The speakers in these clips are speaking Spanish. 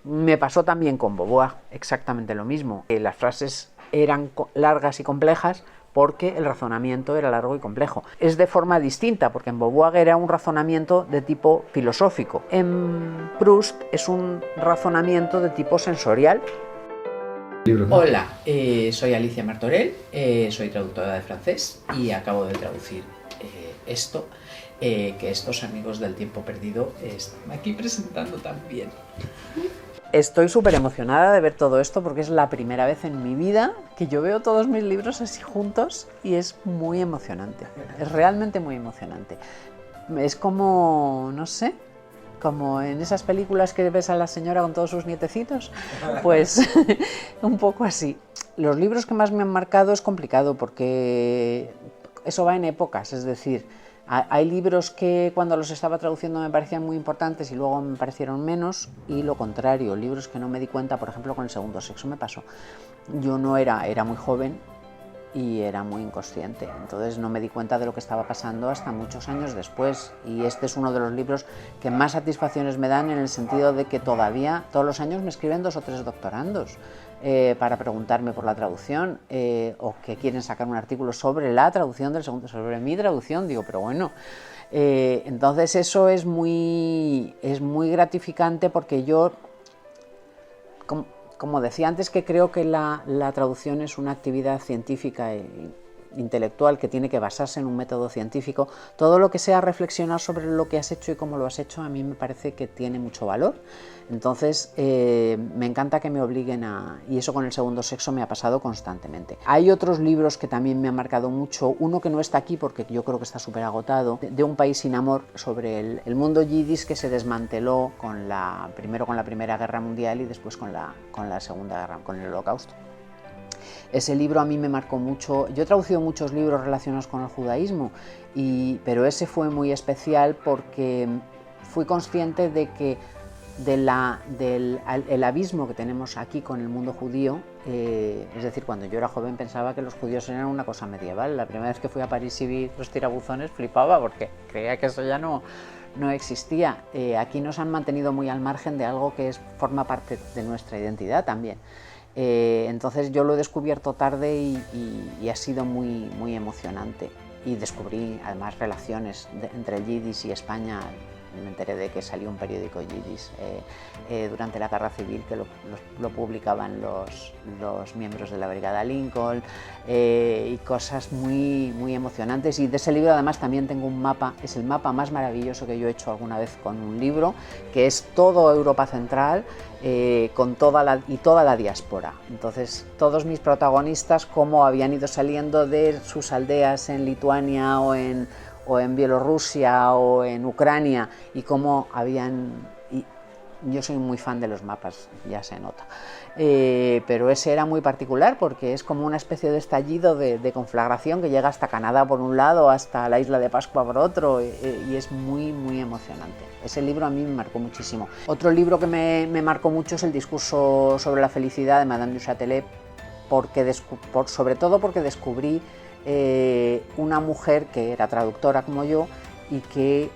Me pasó también con Beauvoir, exactamente lo mismo. Las frases eran largas y complejas porque el razonamiento era largo y complejo. Es de forma distinta, porque en Beauvoir era un razonamiento de tipo filosófico. En Proust es un razonamiento de tipo sensorial. Hola, soy Alicia Martorell, soy traductora de francés y acabo de traducir esto, que estos amigos del tiempo perdido están aquí presentando también. Estoy súper emocionada de ver todo esto porque es la primera vez en mi vida que yo veo todos mis libros así juntos y es muy emocionante, es realmente muy emocionante. Es como, no sé, como en esas películas que ves a la señora con todos sus nietecitos, pues un poco así. Los libros que más me han marcado es complicado porque eso va en épocas, es decir, hay libros que cuando los estaba traduciendo me parecían muy importantes y luego me parecieron menos, y lo contrario, libros que no me di cuenta, por ejemplo con El segundo sexo me pasó. Yo no era muy joven y era muy inconsciente, entonces no me di cuenta de lo que estaba pasando hasta muchos años después, y este es uno de los libros que más satisfacciones me dan, en el sentido de que todavía todos los años me escriben 2 o 3 doctorandos para preguntarme por la traducción, o que quieren sacar un artículo sobre la traducción del segundo, sobre mi traducción. Digo, pero bueno, entonces eso es muy gratificante, porque yo, como decía antes, que creo que la traducción es una actividad científica e intelectual que tiene que basarse en un método científico. Todo lo que sea reflexionar sobre lo que has hecho y cómo lo has hecho, a mí me parece que tiene mucho valor. Entonces me encanta que me obliguen a... Y eso con El segundo sexo me ha pasado constantemente. Hay otros libros que también me han marcado mucho. Uno que no está aquí porque yo creo que está súper agotado, de Un país sin amor, sobre el mundo yidis que se desmanteló primero con la Primera Guerra Mundial y después con la Segunda Guerra, con el Holocausto. Ese libro a mí me marcó mucho. Yo he traducido muchos libros relacionados con el judaísmo, pero ese fue muy especial porque fui consciente de que del abismo que tenemos aquí con el mundo judío. Es decir, cuando yo era joven pensaba que los judíos eran una cosa medieval. La primera vez que fui a París y vi los tirabuzones flipaba porque creía que eso ya no existía. Aquí nos han mantenido muy al margen de algo que forma parte de nuestra identidad también. Entonces yo lo he descubierto tarde y ha sido muy, muy emocionante, y descubrí además relaciones entre el yidis y España. Me enteré de que salió un periódico yidis durante la Guerra Civil, que lo publicaban los miembros de la Brigada Lincoln, y cosas muy, muy emocionantes. Y de ese libro además también tengo un mapa, es el mapa más maravilloso que yo he hecho alguna vez con un libro, que es todo Europa Central, con toda la diáspora. Entonces todos mis protagonistas, cómo habían ido saliendo de sus aldeas en Lituania o en Bielorrusia o en Ucrania, y cómo yo soy muy fan de los mapas, ya se nota, pero ese era muy particular porque es como una especie de estallido de conflagración que llega hasta Canadá por un lado, hasta la isla de Pascua por otro, y es muy, muy emocionante. Ese libro a mí me marcó muchísimo. Otro libro que me marcó mucho es El discurso sobre la felicidad, de Madame du Châtelet, sobre todo porque descubrí una mujer que era traductora como yo y que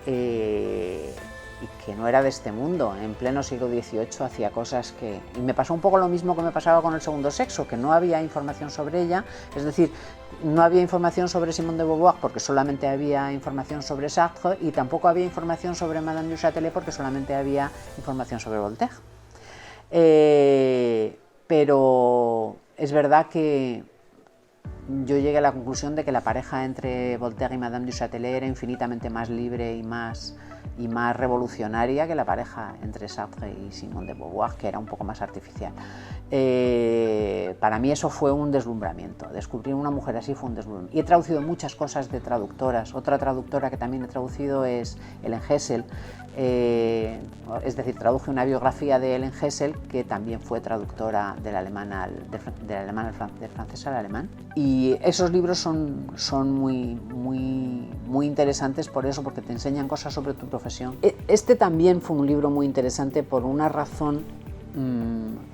no era de este mundo. En pleno siglo XVIII hacía cosas que... Y me pasó un poco lo mismo que me pasaba con El segundo sexo, que no había información sobre ella. Es decir, no había información sobre Simone de Beauvoir porque solamente había información sobre Sartre, y tampoco había información sobre Madame du Châtelet porque solamente había información sobre Voltaire. Pero es verdad que yo llegué a la conclusión de que la pareja entre Voltaire y Madame du Châtelet era infinitamente más libre y más revolucionaria que la pareja entre Sartre y Simone de Beauvoir, que era un poco más artificial. Para mí eso fue un deslumbramiento. Descubrir una mujer así fue un deslumbramiento. Y he traducido muchas cosas de traductoras. Otra traductora que también he traducido es Ellen Hessel. Es decir, traduje una biografía de Ellen Hessel, que también fue traductora del francés al alemán. Y esos libros son muy, muy, muy interesantes por eso, porque te enseñan cosas sobre tu profesión. Este también fue un libro muy interesante por una razón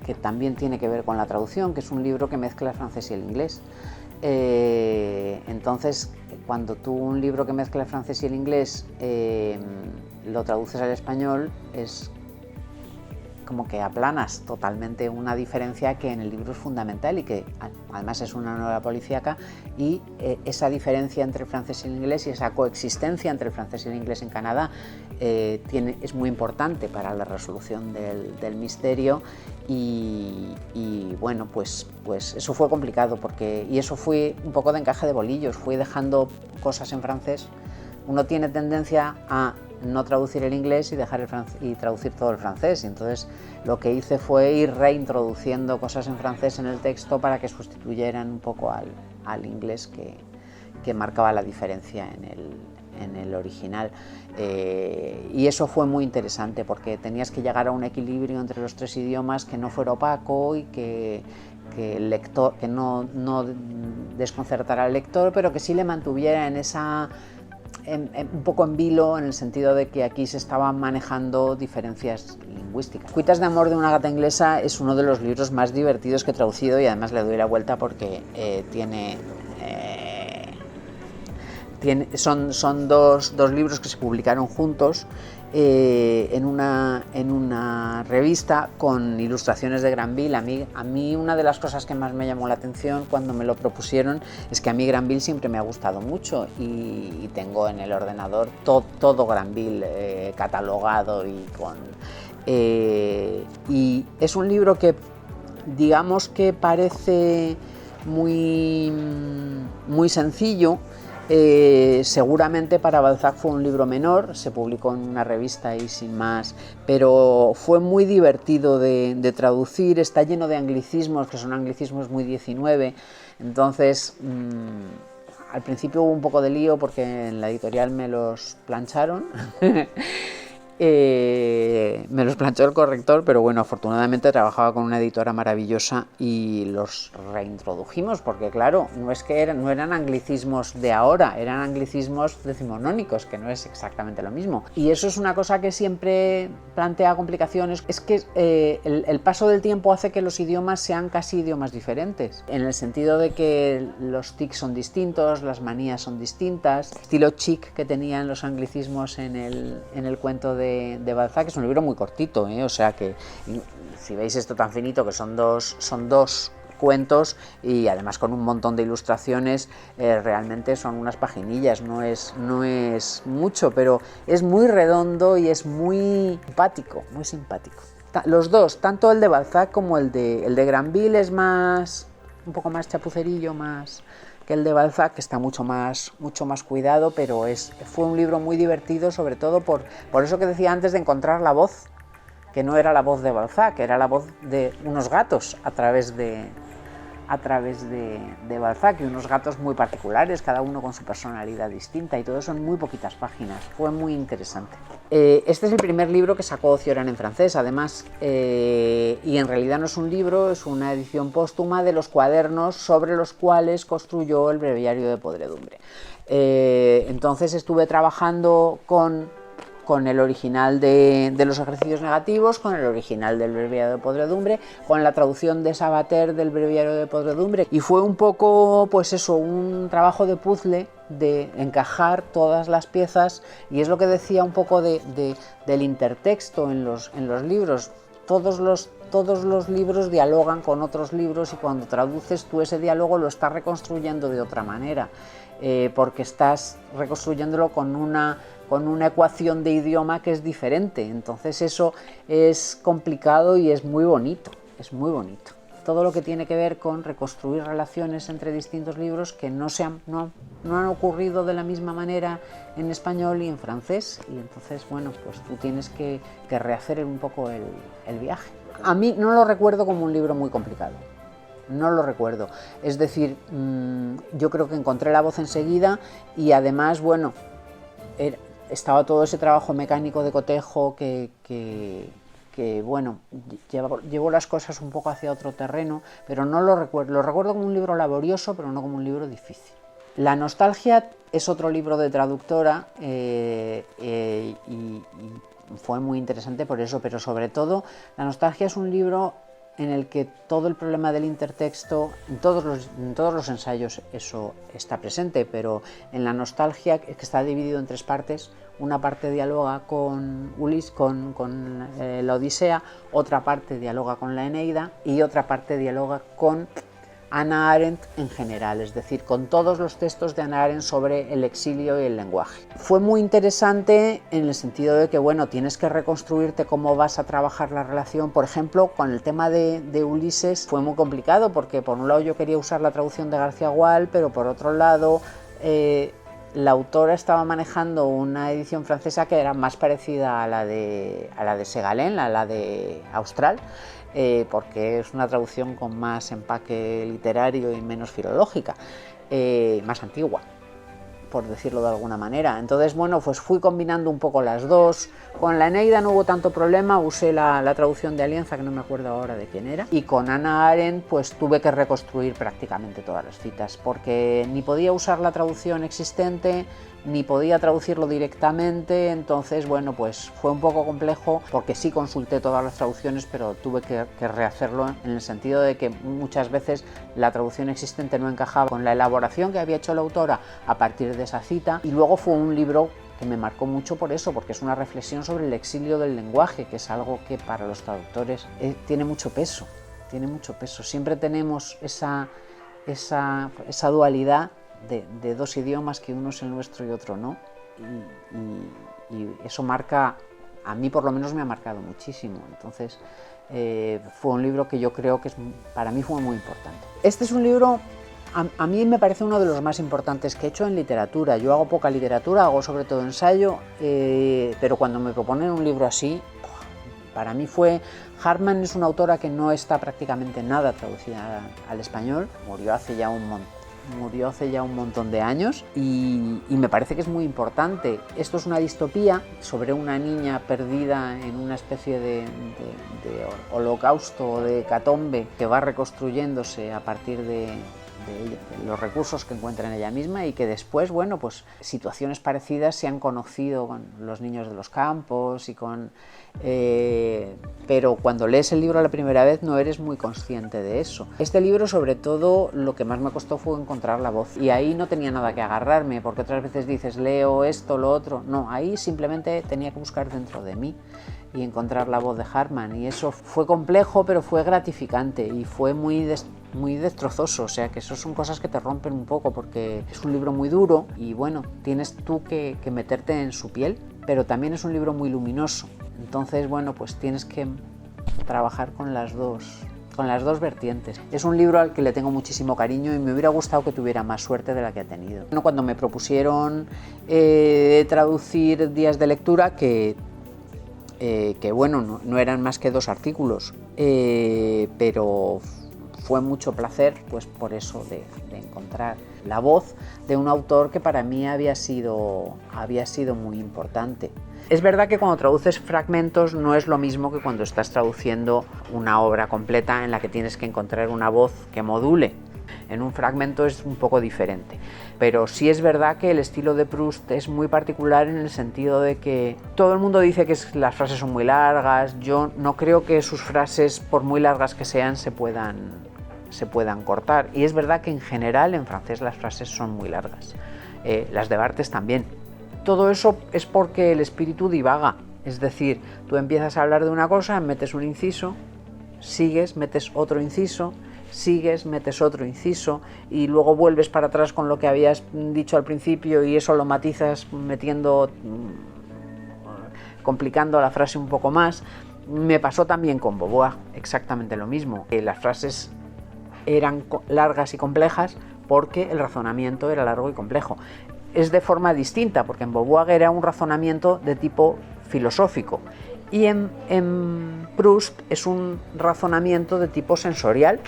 que también tiene que ver con la traducción, que es un libro que mezcla el francés y el inglés. Entonces, cuando tú un libro que mezcla el francés y el inglés lo traduces al español, es como que aplanas totalmente una diferencia que en el libro es fundamental y que además es una novela policíaca, y esa diferencia entre el francés y el inglés y esa coexistencia entre el francés y el inglés en Canadá es muy importante para la resolución del misterio. Y bueno, pues eso fue complicado, y eso fue un poco de encaje de bolillos, fui dejando cosas en francés. Uno tiene tendencia a no traducir el inglés y traducir todo el francés, y entonces lo que hice fue ir reintroduciendo cosas en francés en el texto para que sustituyeran un poco al inglés que marcaba la diferencia en el original. Y eso fue muy interesante porque tenías que llegar a un equilibrio entre los tres idiomas que no fuera opaco y que el lector, que no desconcertara al lector, pero que sí le mantuviera un poco en vilo, en el sentido de que aquí se estaban manejando diferencias lingüísticas. Cuitas de amor de una gata inglesa es uno de los libros más divertidos que he traducido, y además le doy la vuelta porque son dos libros que se publicaron juntos en una revista con ilustraciones de Granville. A mí una de las cosas que más me llamó la atención cuando me lo propusieron es que a mí Granville siempre me ha gustado mucho, y tengo en el ordenador todo Granville catalogado y es un libro que, digamos, que parece muy sencillo. Seguramente para Balzac fue un libro menor, se publicó en una revista y sin más, pero fue muy divertido de traducir. Está lleno de anglicismos, que son anglicismos muy 19, entonces al principio hubo un poco de lío porque en la editorial me los plancharon. Me los planchó el corrector, pero bueno, afortunadamente trabajaba con una editora maravillosa y los reintrodujimos, porque claro, no eran anglicismos de ahora, eran anglicismos decimonónicos, que no es exactamente lo mismo. Y eso es una cosa que siempre plantea complicaciones, es que el paso del tiempo hace que los idiomas sean casi idiomas diferentes, en el sentido de que los tics son distintos, las manías son distintas, el estilo chic que tenían los anglicismos en el cuento de Balzac. Es un libro muy cortito, o sea que si veis esto tan finito, que son dos cuentos y además con un montón de ilustraciones, realmente son unas paginillas, no es mucho, pero es muy redondo y es muy simpático, muy simpático. Los dos, tanto el de Balzac como el de Granville, es un poco más chapucerillo, más que el de Balzac, que está mucho más cuidado, pero fue un libro muy divertido, sobre todo por eso que decía antes, de encontrar la voz, que no era la voz de Balzac, era la voz de unos gatos a través de Balzac, y unos gatos muy particulares, cada uno con su personalidad distinta, y todo eso en muy poquitas páginas. Fue muy interesante. Este es el primer libro que sacó Cioran en francés, además, y en realidad no es un libro, es una edición póstuma de los cuadernos sobre los cuales construyó el Breviario de Podredumbre. Entonces estuve trabajando con el original de los ejercicios negativos, con el original del Breviario de Podredumbre, con la traducción de Sabater del Breviario de Podredumbre, y fue un poco, pues eso, un trabajo de puzzle, de encajar todas las piezas, y es lo que decía un poco del intertexto en los libros. Todos los libros dialogan con otros libros, y cuando traduces tú ese diálogo lo estás reconstruyendo de otra manera, porque estás reconstruyéndolo con una ecuación de idioma que es diferente. Entonces eso es complicado y es muy bonito, Todo lo que tiene que ver con reconstruir relaciones entre distintos libros que no han ocurrido de la misma manera en español y en francés, y entonces, bueno, pues tú tienes que rehacer un poco el viaje. A mí no lo recuerdo como un libro muy complicado. No lo recuerdo. Es decir, yo creo que encontré la voz enseguida, y además, bueno, estaba todo ese trabajo mecánico de cotejo que bueno, llevó las cosas un poco hacia otro terreno, pero no lo recuerdo. Lo recuerdo como un libro laborioso, pero no como un libro difícil. La nostalgia es otro libro de traductora, y fue muy interesante por eso, pero sobre todo La nostalgia es un libro en el que todo el problema del intertexto, en todos los ensayos eso está presente, pero en la nostalgia, que está dividido en 3 partes, una parte dialoga con Ulises, con la Odisea, otra parte dialoga con la Eneida y otra parte dialoga con Hannah Arendt en general, es decir, con todos los textos de Hannah Arendt sobre el exilio y el lenguaje. Fue muy interesante en el sentido de que, bueno, tienes que reconstruirte cómo vas a trabajar la relación. Por ejemplo, con el tema de Ulises fue muy complicado porque por un lado yo quería usar la traducción de García Gual, pero por otro lado la autora estaba manejando una edición francesa que era más parecida a la de Segalen, a la de Austral, porque es una traducción con más empaque literario y menos filológica, más antigua, por decirlo de alguna manera. Entonces, bueno, pues fui combinando un poco las dos. Con la Eneida no hubo tanto problema, usé la traducción de Alianza, que no me acuerdo ahora de quién era, y con Hannah Arendt pues tuve que reconstruir prácticamente todas las citas, porque ni podía usar la traducción existente, ni podía traducirlo directamente. Entonces, bueno, pues fue un poco complejo, porque sí consulté todas las traducciones, pero tuve que rehacerlo, en el sentido de que muchas veces la traducción existente no encajaba con la elaboración que había hecho la autora a partir de esa cita. Y luego fue un libro que me marcó mucho por eso, porque es una reflexión sobre el exilio del lenguaje, que es algo que para los traductores tiene mucho peso, Siempre tenemos esa dualidad de 2 idiomas, que uno es el nuestro y otro no, y eso marca, a mí por lo menos me ha marcado muchísimo. Entonces fue un libro que yo creo que para mí fue muy importante. Este es un libro, a mí me parece uno de los más importantes que he hecho en literatura. Yo hago poca literatura, hago sobre todo ensayo, pero cuando me proponen un libro así, para mí fue... Hartmann es una autora que no está prácticamente nada traducida al español, murió hace ya un montón de años, y me parece que es muy importante. Esto es una distopía sobre una niña perdida en una especie de holocausto, de hecatombe, que va reconstruyéndose a partir de los recursos que encuentra en ella misma, y que después, bueno, pues situaciones parecidas se han conocido con los niños de los campos y con... pero cuando lees el libro la primera vez no eres muy consciente de eso. Este libro, sobre todo, lo que más me costó fue encontrar la voz, y ahí no tenía nada que agarrarme, porque otras veces dices leo esto, lo otro. No, ahí simplemente tenía que buscar dentro de mí y encontrar la voz de Hartmann, y eso fue complejo, pero fue gratificante y fue muy destrozoso. O sea, que eso son cosas que te rompen un poco, porque es un libro muy duro y, bueno, tienes tú que meterte en su piel, pero también es un libro muy luminoso. Entonces, bueno, pues tienes que trabajar con las dos vertientes. Es un libro al que le tengo muchísimo cariño y me hubiera gustado que tuviera más suerte de la que ha tenido. Cuando me propusieron traducir Días de lectura, que bueno, no eran más que 2 artículos, pero fue mucho placer, pues por eso de encontrar la voz de un autor que para mí había sido muy importante. Es verdad que cuando traduces fragmentos no es lo mismo que cuando estás traduciendo una obra completa en la que tienes que encontrar una voz que module. En un fragmento es un poco diferente, pero sí es verdad que el estilo de Proust es muy particular, en el sentido de que todo el mundo dice que las frases son muy largas. Yo no creo que sus frases, por muy largas que sean, se puedan cortar, y es verdad que en general en francés las frases son muy largas, las de Barthes también. Todo eso es porque el espíritu divaga, es decir, tú empiezas a hablar de una cosa, metes un inciso, sigues, metes otro inciso, sigues, metes otro inciso, y luego vuelves para atrás con lo que habías dicho al principio, y eso lo matizas complicando la frase un poco más. Me pasó también con Beauvoir, exactamente lo mismo. Las frases eran largas y complejas porque el razonamiento era largo y complejo. Es de forma distinta, porque en Beauvoir era un razonamiento de tipo filosófico, y en Proust es un razonamiento de tipo sensorial.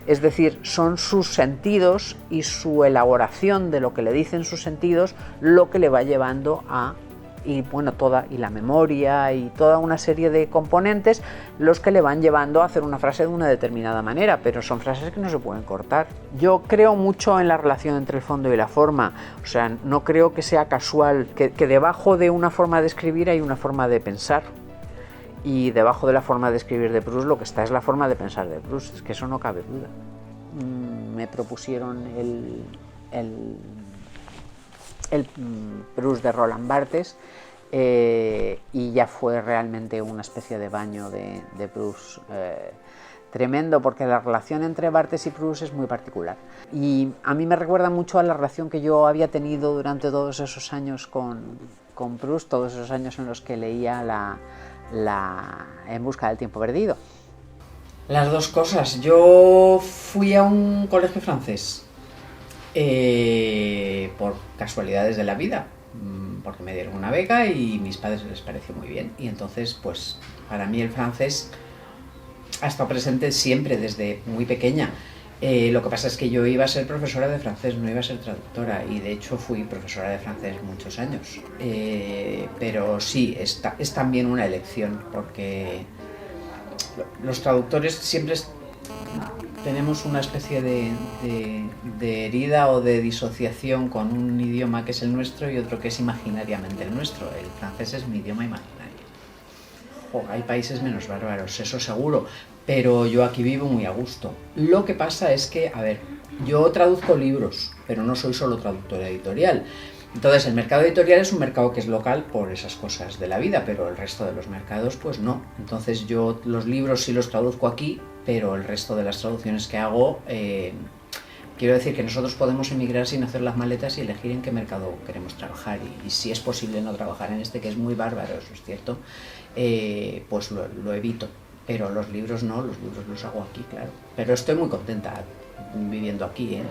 Es decir, son sus sentidos y su elaboración de lo que le dicen sus sentidos lo que le va llevando y la memoria y toda una serie de componentes los que le van llevando a hacer una frase de una determinada manera, pero son frases que no se pueden cortar. Yo creo mucho en la relación entre el fondo y la forma, o sea, no creo que sea casual que debajo de una forma de escribir hay una forma de pensar. Y debajo de la forma de escribir de Proust lo que está es la forma de pensar de Proust, es que eso no cabe duda. Me propusieron el Proust de Roland Barthes y ya fue realmente una especie de baño de Proust tremendo, porque la relación entre Barthes y Proust es muy particular y a mí me recuerda mucho a la relación que yo había tenido durante todos esos años con Proust, todos esos años en los que leía En busca del tiempo perdido. Las dos cosas. Yo fui a un colegio francés por casualidades de la vida, porque me dieron una beca y mis padres les pareció muy bien, y entonces pues para mí el francés ha estado presente siempre desde muy pequeña. Lo que pasa es que yo iba a ser profesora de francés, no iba a ser traductora, y de hecho fui profesora de francés muchos años. Pero sí, es también una elección, porque los traductores siempre tenemos una especie de herida o de disociación con un idioma que es el nuestro y otro que es imaginariamente el nuestro. El francés es mi idioma imaginario. Hay países menos bárbaros, eso seguro, pero yo aquí vivo muy a gusto. Lo que pasa es que, a ver, yo traduzco libros, pero no soy solo traductora editorial. Entonces el mercado editorial es un mercado que es local por esas cosas de la vida, pero el resto de los mercados pues no. Entonces yo los libros sí los traduzco aquí, pero el resto de las traducciones que hago, quiero decir que nosotros podemos emigrar sin hacer las maletas y elegir en qué mercado queremos trabajar, y si es posible no trabajar en este, que es muy bárbaro, eso es cierto, pues lo evito. Pero los libros no, los libros los hago aquí, claro. Pero estoy muy contenta viviendo aquí, ¿eh?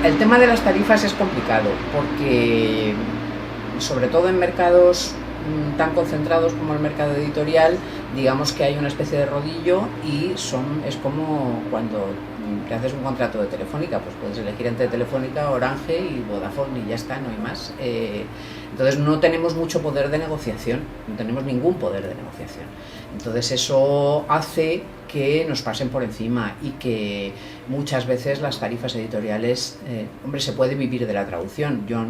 El tema de las tarifas es complicado, porque sobre todo en mercados tan concentrados como el mercado editorial, digamos que hay una especie de rodillo y es como cuando te haces un contrato de Telefónica, pues puedes elegir entre Telefónica, Orange y Vodafone y ya está, no hay más. Entonces no tenemos mucho poder de negociación, no tenemos ningún poder de negociación. Entonces eso hace que nos pasen por encima y que muchas veces las tarifas editoriales, hombre, se puede vivir de la traducción. Yo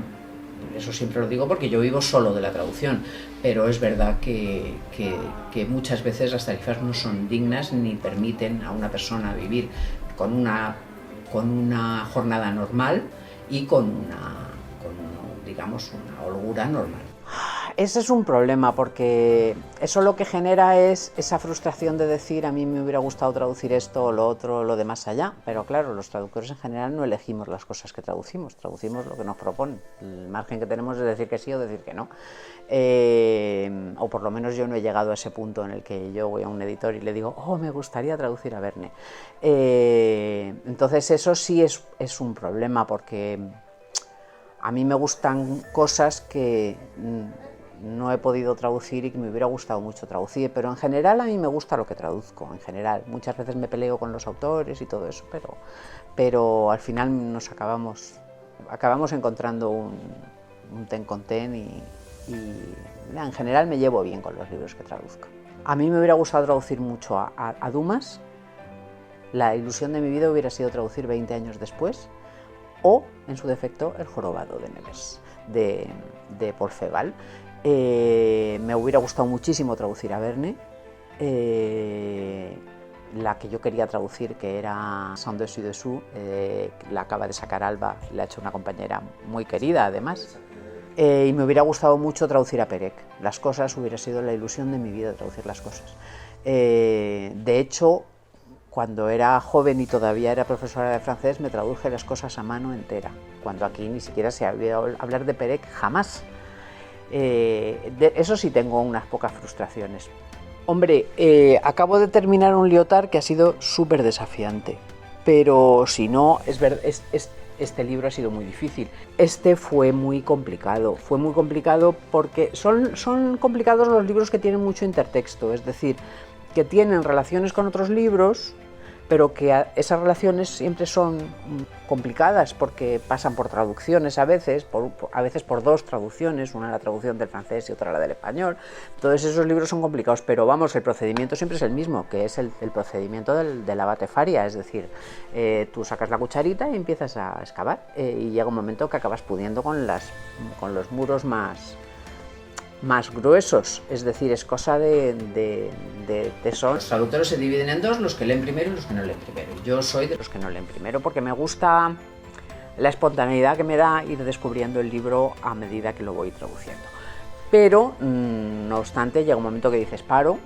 eso siempre lo digo porque yo vivo solo de la traducción, pero es verdad que muchas veces las tarifas no son dignas ni permiten a una persona vivir con una jornada normal y digamos, una holgura normal. Ese es un problema, porque eso lo que genera es esa frustración de decir a mí me hubiera gustado traducir esto o lo otro, lo de más allá, pero claro, los traductores en general no elegimos las cosas que traducimos lo que nos proponen. El margen que tenemos es decir que sí o decir que no. O por lo menos yo no he llegado a ese punto en el que yo voy a un editor y le digo, oh, me gustaría traducir a Verne. Entonces eso sí es un problema, porque a mí me gustan cosas que no he podido traducir y que me hubiera gustado mucho traducir, pero en general a mí me gusta lo que traduzco, en general. Muchas veces me peleo con los autores y todo eso, pero al final nos acabamos encontrando un ten con ten y en general me llevo bien con los libros que traduzco. A mí me hubiera gustado traducir mucho a Dumas. La ilusión de mi vida hubiera sido traducir 20 años después, o, en su defecto, El jorobado de Nevers, de Paul Féval. Me hubiera gustado muchísimo traducir a Verne. La que yo quería traducir, que era Sans dessus dessous, la acaba de sacar Alba, la ha hecho una compañera muy querida, además. Y me hubiera gustado mucho traducir a Perec. Las cosas hubiera sido la ilusión de mi vida, traducir las cosas. De hecho, cuando era joven y todavía era profesora de francés, me traduje las cosas a mano entera, cuando aquí ni siquiera se había oído hablar de Perec, jamás. Eso sí tengo unas pocas frustraciones. Hombre, acabo de terminar un Lyotard que ha sido súper desafiante, pero si no, este libro ha sido muy difícil. Este fue muy complicado porque son complicados los libros que tienen mucho intertexto, es decir, que tienen relaciones con otros libros, pero que esas relaciones siempre son complicadas porque pasan por traducciones a veces por dos traducciones, una la traducción del francés y otra la del español. Todos esos libros son complicados, pero vamos, el procedimiento siempre es el mismo, que es el procedimiento del abate Faria, es decir, tú sacas la cucharita y empiezas a excavar y llega un momento que acabas pudiendo con los muros más más gruesos, es decir, es cosa de son. Los traductores se dividen en dos, los que leen primero y los que no leen primero. Yo soy de los que no leen primero porque me gusta la espontaneidad que me da ir descubriendo el libro a medida que lo voy traduciendo. Pero, no obstante, llega un momento que dices, paro.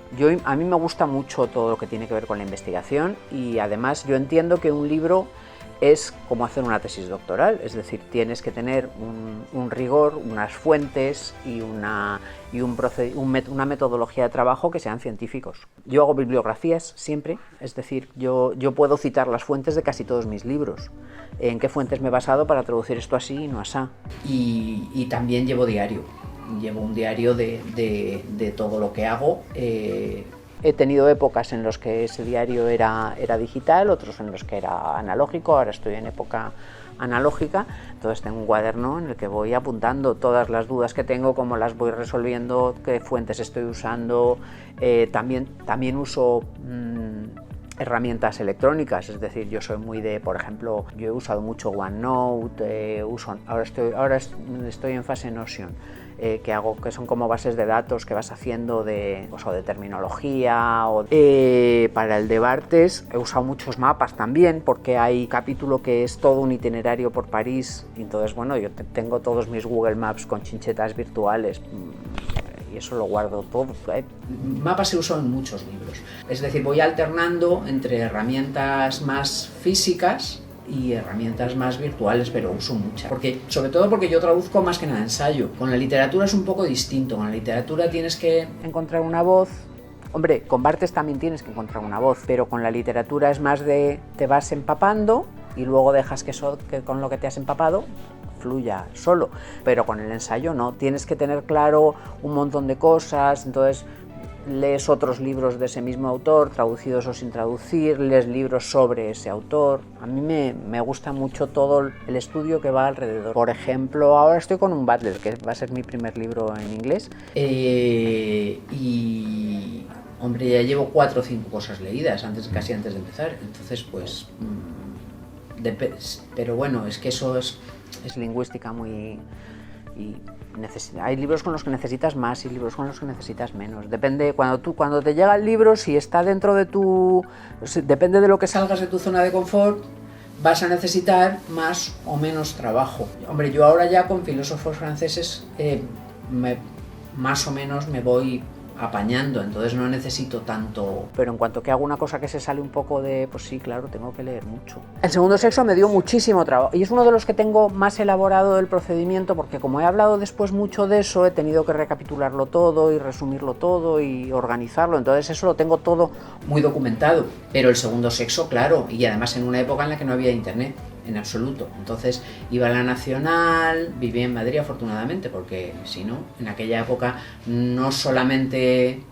A mí me gusta mucho todo lo que tiene que ver con la investigación y además yo entiendo que un libro es como hacer una tesis doctoral, es decir, tienes que tener un rigor, unas fuentes y una metodología de trabajo que sean científicos. Yo hago bibliografías siempre, es decir, yo puedo citar las fuentes de casi todos mis libros. ¿En qué fuentes me he basado para traducir esto así y no asá? Y también llevo diario. Llevo un diario de todo lo que hago. He tenido épocas en las que ese diario era digital, otros en los que era analógico, ahora estoy en época analógica, entonces tengo un cuaderno en el que voy apuntando todas las dudas que tengo, cómo las voy resolviendo, qué fuentes estoy usando, también uso herramientas electrónicas, es decir, yo soy muy de, por ejemplo, yo he usado mucho OneNote, ahora estoy en fase Notion, que son como bases de datos que vas haciendo de terminología. Para el de Barthes he usado muchos mapas también, porque hay capítulo que es todo un itinerario por París, y entonces bueno, yo tengo todos mis Google Maps con chinchetas virtuales, y eso lo guardo todo. Mapas se usan en muchos libros, es decir, voy alternando entre herramientas más físicas y herramientas más virtuales, pero uso muchas, sobre todo porque yo traduzco más que nada ensayo. Con la literatura es un poco distinto, con la literatura tienes que encontrar una voz. Hombre, con Barthes también tienes que encontrar una voz, pero con la literatura es más de te vas empapando y luego dejas que con lo que te has empapado fluya solo, pero con el ensayo no, tienes que tener claro un montón de cosas, entonces lees otros libros de ese mismo autor, traducidos o sin traducir, lees libros sobre ese autor. A mí me gusta mucho todo el estudio que va alrededor. Por ejemplo, ahora estoy con un Butler, que va a ser mi primer libro en inglés. Y, hombre, ya llevo 4 o 5 cosas leídas, casi antes de empezar, entonces pues... pero bueno, es que eso es lingüística muy... hay libros con los que necesitas más y libros con los que necesitas menos. Depende, cuando te llega el libro, si está dentro de depende de lo que salgas de tu zona de confort, vas a necesitar más o menos trabajo. Hombre, yo ahora ya con filósofos franceses más o menos me voy apañando, entonces no necesito tanto. Pero en cuanto que hago una cosa que se sale un poco pues sí, claro, tengo que leer mucho. El segundo sexo me dio muchísimo trabajo y es uno de los que tengo más elaborado del procedimiento, porque como he hablado después mucho de eso, he tenido que recapitularlo todo y resumirlo todo y organizarlo, entonces eso lo tengo todo muy documentado. Pero el segundo sexo, claro, y además en una época en la que no había internet en absoluto, entonces iba a la Nacional, vivía en Madrid afortunadamente, porque si no, en aquella época no solamente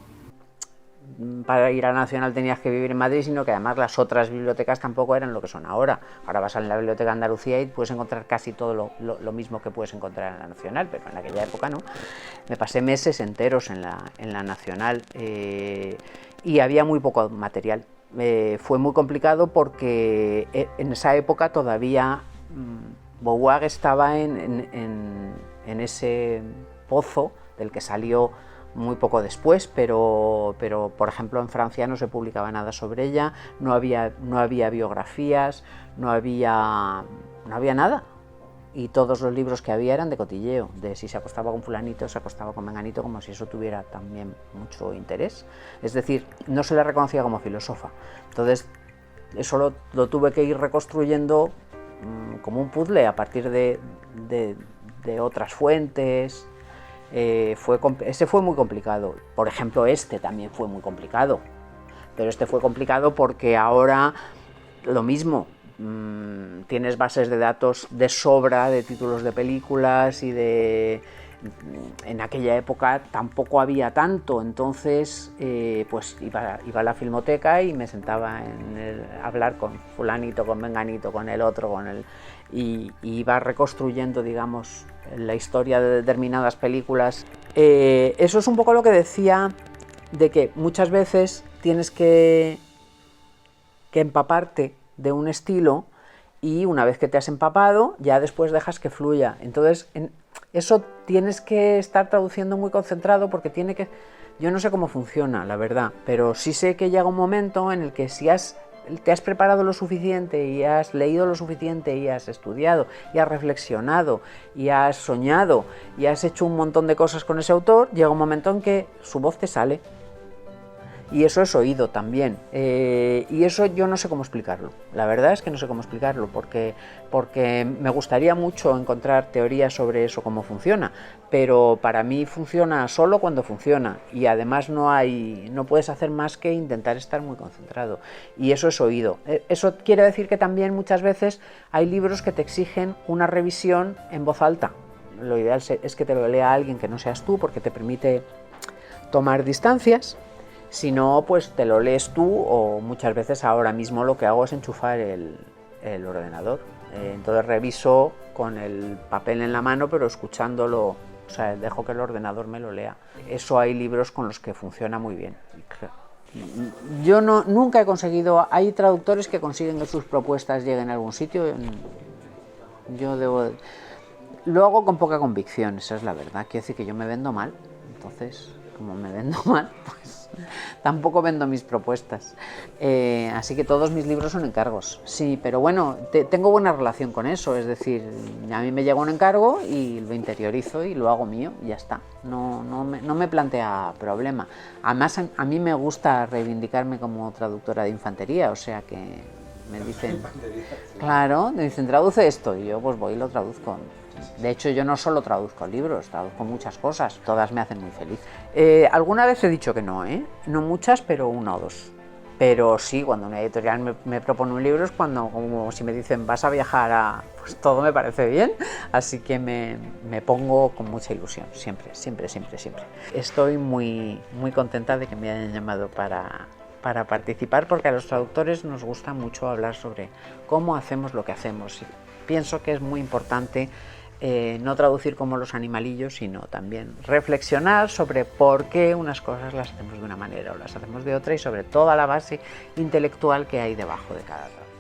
para ir a la Nacional tenías que vivir en Madrid, sino que además las otras bibliotecas tampoco eran lo que son ahora. Ahora vas a la Biblioteca de Andalucía y puedes encontrar casi todo lo mismo que puedes encontrar en la Nacional, pero en aquella época no. Me pasé meses enteros en la Nacional y había muy poco material. Fue muy complicado porque en esa época todavía Beauvoir estaba en ese pozo del que salió muy poco después, pero por ejemplo en Francia no se publicaba nada sobre ella, no había biografías, no había nada. Y todos los libros que había eran de cotilleo, de si se acostaba con fulanito, se acostaba con menganito, como si eso tuviera también mucho interés. Es decir, no se la reconocía como filósofa. Entonces, eso lo tuve que ir reconstruyendo como un puzzle a partir de otras fuentes. Ese fue muy complicado. Por ejemplo, este también fue muy complicado. Pero este fue complicado porque ahora lo mismo. Tienes bases de datos de sobra de títulos de películas y en aquella época tampoco había tanto, entonces pues iba a la filmoteca y me sentaba a hablar con fulanito, con menganito, con el otro, y iba reconstruyendo, digamos, la historia de determinadas películas. Eso es un poco lo que decía, de que muchas veces tienes que empaparte de un estilo y una vez que te has empapado ya después dejas que fluya. Entonces eso tienes que estar traduciendo muy concentrado porque tiene que... Yo no sé cómo funciona, la verdad, pero sí sé que llega un momento en el que si te has preparado lo suficiente y has leído lo suficiente y has estudiado y has reflexionado y has soñado y has hecho un montón de cosas con ese autor, llega un momento en que su voz te sale. Y eso es oído también. Y eso yo no sé cómo explicarlo. La verdad es que no sé cómo explicarlo, porque me gustaría mucho encontrar teorías sobre eso, cómo funciona. Pero para mí funciona solo cuando funciona. Y además no puedes hacer más que intentar estar muy concentrado. Y eso es oído. Eso quiere decir que también muchas veces hay libros que te exigen una revisión en voz alta. Lo ideal es que te lo lea alguien que no seas tú, porque te permite tomar distancias. Si no, pues te lo lees tú, o muchas veces ahora mismo lo que hago es enchufar el ordenador. Entonces reviso con el papel en la mano, pero escuchándolo, o sea, dejo que el ordenador me lo lea. Eso hay libros con los que funciona muy bien. Yo nunca he conseguido, hay traductores que consiguen que sus propuestas lleguen a algún sitio. Lo hago con poca convicción, esa es la verdad. Quiero decir que yo me vendo mal, entonces, como me vendo mal, pues tampoco vendo mis propuestas. Así que todos mis libros son encargos. Sí, pero bueno, tengo buena relación con eso. Es decir, a mí me llega un encargo y lo interiorizo y lo hago mío y ya está. No me plantea problema. Además, a mí me gusta reivindicarme como traductora de infantería, o sea que me dicen, claro, me dicen, traduce esto, y yo pues voy y lo traduzco. De hecho, yo no solo traduzco libros, traduzco muchas cosas, todas me hacen muy feliz. Alguna vez he dicho que no, no muchas, pero una o dos. Pero sí, cuando una editorial me propone un libro es como si me dicen, vas a viajar pues todo me parece bien, así que me pongo con mucha ilusión, siempre. Estoy muy contenta de que me hayan llamado para participar, porque a los traductores nos gusta mucho hablar sobre cómo hacemos lo que hacemos. Y pienso que es muy importante no traducir como los animalillos, sino también reflexionar sobre por qué unas cosas las hacemos de una manera o las hacemos de otra, y sobre toda la base intelectual que hay debajo de cada traducción.